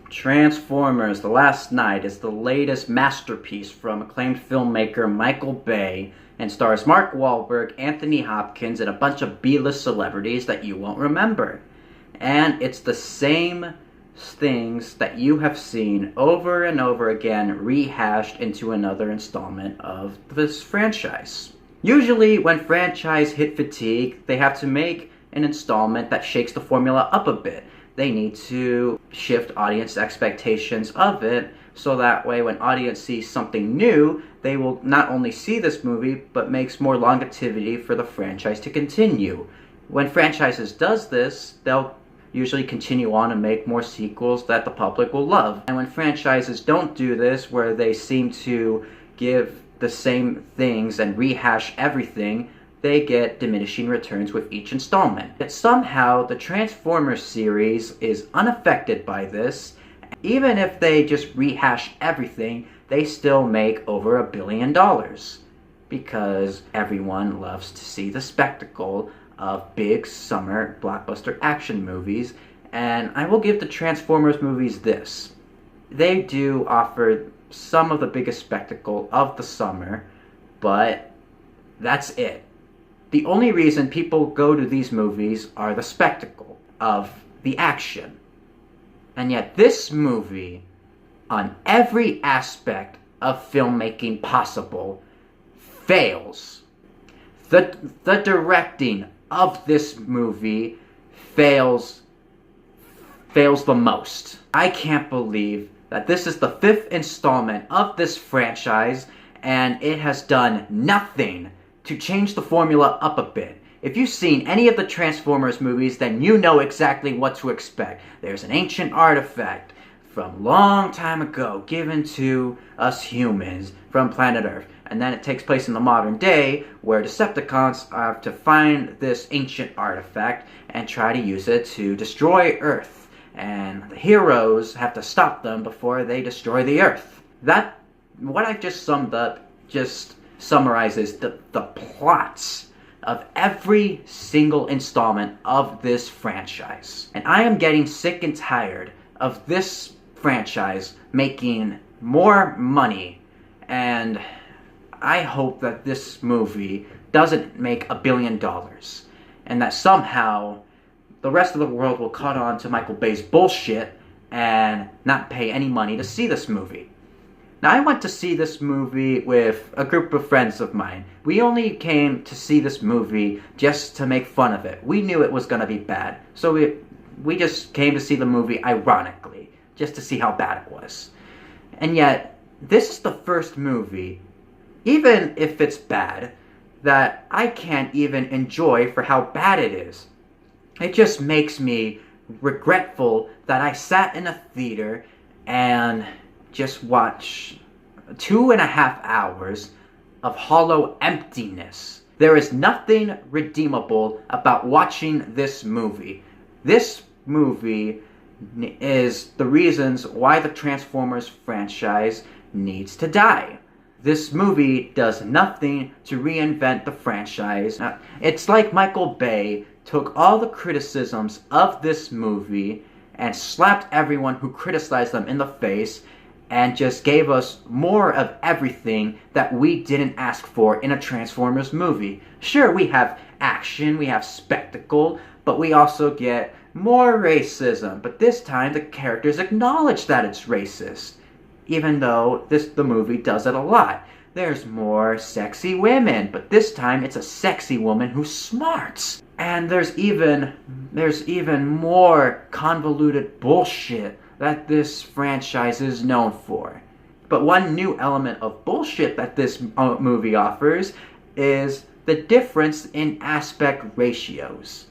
Transformers: The Last Night is the latest masterpiece from acclaimed filmmaker Michael Bay and stars Mark Wahlberg, Anthony Hopkins, and a bunch of B-list celebrities that you won't remember. And it's the same things that you have seen over and over again rehashed into another installment of this franchise. Usually when franchise hit fatigue, they have to make an installment that shakes the formula up a bit. They need to shift audience expectations of it, so that way when audience sees something new, they will not only see this movie, but makes more longevity for the franchise to continue. When franchises does this, they'll usually continue on and make more sequels that the public will love. And when franchises don't do this, where they seem to give the same things and rehash everything, they get diminishing returns with each installment. Yet somehow, the Transformers series is unaffected by this. Even if they just rehash everything, they still make over $1 billion. Because everyone loves to see the spectacle of big summer blockbuster action movies. And I will give the Transformers movies this. They do offer some of the biggest spectacle of the summer, but that's it. The only reason people go to these movies are the spectacle of the action. And yet this movie, on every aspect of filmmaking possible, fails. The directing of this movie fails the most. I can't believe that this is the 5th installment of this franchise, and it has done nothing to change the formula up a bit. If you've seen any of the Transformers movies, then you know exactly what to expect. There's an ancient artifact from long time ago given to us humans from planet Earth. And then it takes place in the modern day, where Decepticons have to find this ancient artifact and try to use it to destroy Earth. And the heroes have to stop them before they destroy the Earth. What I've just summed up just summarizes the plots of every single installment of this franchise. And I am getting sick and tired of this franchise making more money, and I hope that this movie doesn't make $1 billion, and that somehow the rest of the world will cut on to Michael Bay's bullshit and not pay any money to see this movie. Now, I went to see this movie with a group of friends of mine. We only came to see this movie just to make fun of it. We knew it was going to be bad, so we just came to see the movie ironically, just to see how bad it was. And yet, this is the first movie, even if it's bad, that I can't even enjoy for how bad it is. It just makes me regretful that I sat in a theater and just watch 2.5 hours of hollow emptiness. There is nothing redeemable about watching this movie. This movie is the reasons why the Transformers franchise needs to die. This movie does nothing to reinvent the franchise. It's like Michael Bay took all the criticisms of this movie and slapped everyone who criticized them in the face and just gave us more of everything that we didn't ask for in a Transformers movie. Sure, we have action, we have spectacle, but we also get more racism. But this time, the characters acknowledge that it's racist, even though the movie does it a lot. There's more sexy women, but this time it's a sexy woman who's smart. And there's even more convoluted bullshit that this franchise is known for. But one new element of bullshit that this movie offers is the difference in aspect ratios.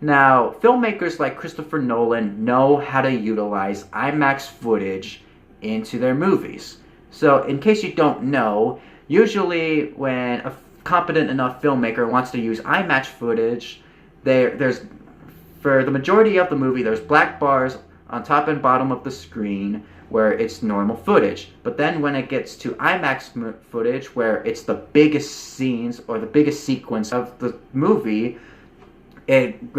Now, filmmakers like Christopher Nolan know how to utilize IMAX footage into their movies. So, in case you don't know, usually when a competent enough filmmaker wants to use IMAX footage, there's for the majority of the movie, there's black bars on top and bottom of the screen where it's normal footage. But then when it gets to IMAX footage, where it's the biggest scenes or the biggest sequence of the movie, it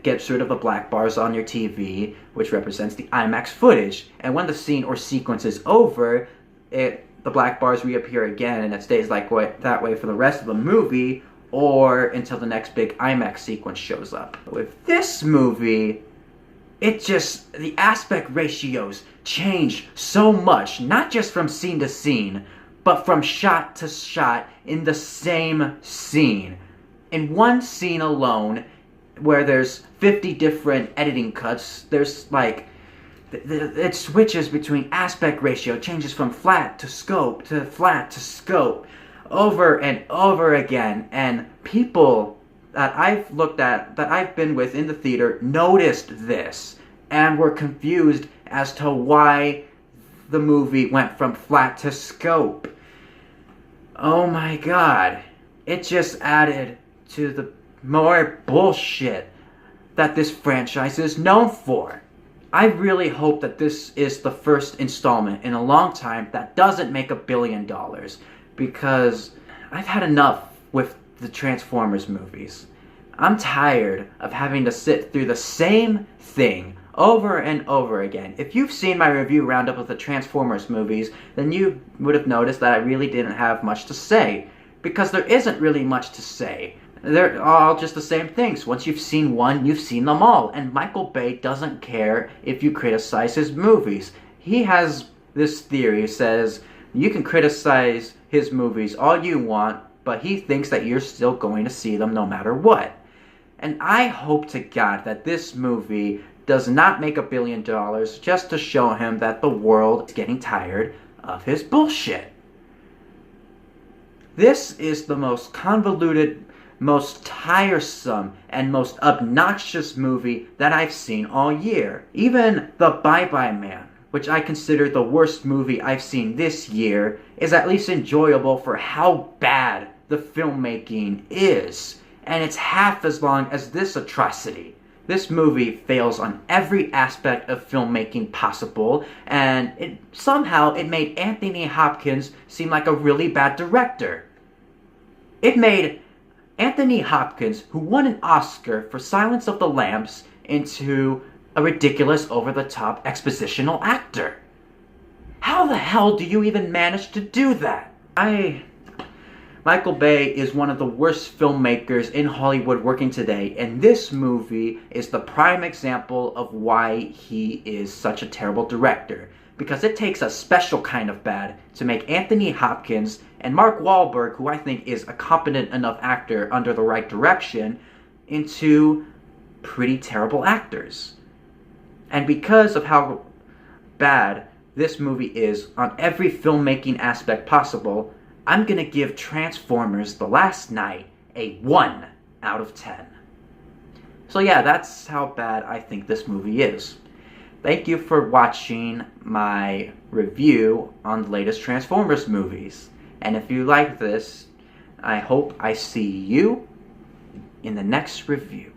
gets rid of the black bars on your TV, which represents the IMAX footage. And when the scene or sequence is over, the black bars reappear again, and it stays that way for the rest of the movie, or until the next big IMAX sequence shows up. With this movie, the aspect ratios change so much, not just from scene to scene, but from shot to shot in the same scene. In one scene alone, where there's 50 different editing cuts, there's it switches between aspect ratio, changes from flat to scope to flat to scope, over and over again, and people that I've looked at, that I've been with in the theater, noticed this, and were confused as to why the movie went from flat to scope. Oh my god. It just added to the more bullshit that this franchise is known for. I really hope that this is the first installment in a long time that doesn't make $1 billion, because I've had enough with the Transformers movies. I'm tired of having to sit through the same thing over and over again. If you've seen my review roundup of the Transformers movies, then you would have noticed that I really didn't have much to say, because there isn't really much to say. They're all just the same things. Once you've seen one, you've seen them all. And Michael Bay doesn't care if you criticize his movies. He has this theory, says you can criticize his movies all you want, but he thinks that you're still going to see them no matter what. And I hope to God that this movie does not make $1 billion just to show him that the world is getting tired of his bullshit. This is the most convoluted, most tiresome, and most obnoxious movie that I've seen all year. Even The Bye-Bye Man, which I consider the worst movie I've seen this year, is at least enjoyable for how bad the filmmaking is. And it's half as long as this atrocity. This movie fails on every aspect of filmmaking possible, and somehow it made Anthony Hopkins seem like a really bad director. It made Anthony Hopkins, who won an Oscar for Silence of the Lambs, into a ridiculous, over-the-top expositional actor. How the hell do you even manage to do that? Michael Bay is one of the worst filmmakers in Hollywood working today, and this movie is the prime example of why he is such a terrible director. Because it takes a special kind of bad to make Anthony Hopkins and Mark Wahlberg, who I think is a competent enough actor under the right direction, into pretty terrible actors. And because of how bad this movie is on every filmmaking aspect possible, I'm gonna give Transformers: The Last Knight a 1 out of 10. So yeah, that's how bad I think this movie is. Thank you for watching my review on the latest Transformers movies. And if you like this, I hope I see you in the next review.